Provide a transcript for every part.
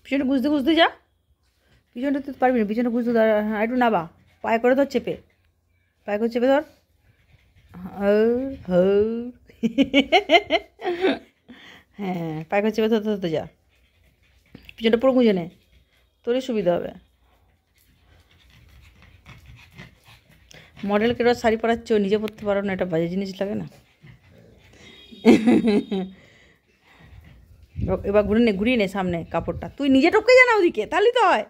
পিছনে গুজতে গুজতে যা, পিছনটা তুই পারবি না, পিছনে গুজতে ধর। হ্যাঁ একটু নাবা, পায়ে করে ধর চেপে, পায়ে করে চেপে ধর। হ্যাঁ পায়ে করে চেপে ধরতে ধরতে যা, পিছনটা পুরো গুঁজে নে, তোরই সুবিধা হবে। মডেলকে এবার শাড়ি পরাচ্ছ, নিজে পরতে পারো না, এটা বাজে জিনিস লাগে না? এবার ঘুরিয়ে নে সামনে কাপড়টা, তুই নিজে টপকে যা না ওদিকে, তাহলেই তো হয়।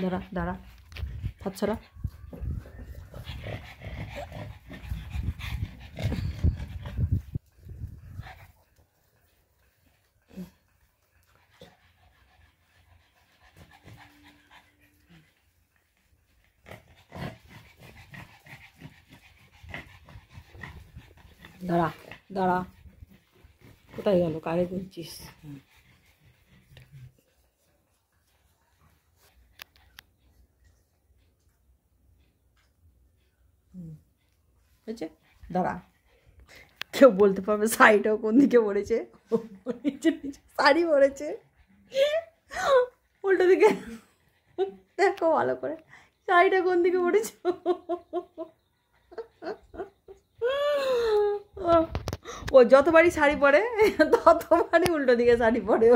দাঁড়া দাঁড়া, হাত ছাড়া। দাঁড়া দাঁড়া, কোথায় গেল, কারে করছিস? হয়েছে, দাঁড়া। কেউ বলতে পারবে শাড়িটাও কোন দিকে পড়েছে? শাড়ি পরেছে উল্টো দিকে, দেখো ভালো করে শাড়িটা কোন দিকে পড়েছে। ও যতবারই শাড়ি পরে ততবারই উল্টো দিকে শাড়ি পরে,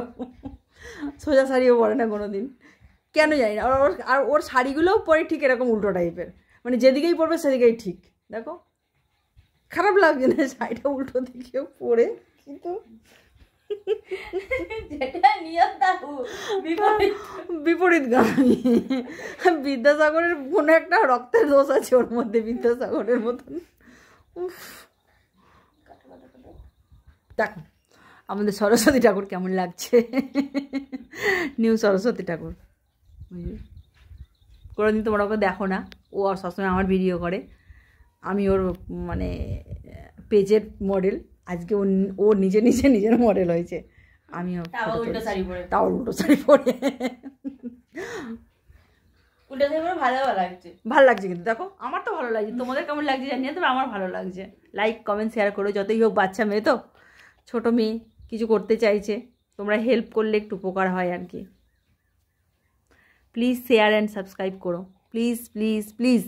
সোজা শাড়িও পরে না কোনো দিন, কেন জানি না। আর ওর শাড়িগুলোও পরে ঠিক এরকম উল্টো টাইপের, মানে যেদিকেই পরবে সেদিকেই ঠিক। দেখো খারাপ লাগছে না শাড়িটা উল্টো দিকে পরে, কিন্তু বিপরীতগামী। বিদ্যাসাগরের কোনো একটা রক্তের দোষ আছে ওর মধ্যে, বিদ্যাসাগরের মতন। দেখো আমাদের সরস্বতী ঠাকুর কেমন লাগছে, নিউ সরস্বতী ঠাকুর। কোনোদিন তোমরা ওকে দেখো না, ও আর সবসময় আমার ভিডিও করে, আমি ওর মানে পেজের মডেল। আজকে ও নিজে নিজে নিজের মডেল হয়েছে, আমিও তাও উল্টো শাড়ি পরে ভালো লাগছে। কিন্তু দেখো আমার তো ভালো লাগছে, তোমাদের কেমন লাগছে জানি না, তবে আমার ভালো লাগছে। লাইক কমেন্ট শেয়ার করো, যতই হোক বাচ্চা মেয়ে তো, ছোটো মেয়ে কিছু করতে চাইছে, তোমরা হেল্প করলে একটু উপকার হয় আর কি। প্লিজ শেয়ার অ্যান্ড সাবস্ক্রাইব করো, প্লিজ প্লিজ প্লিজ।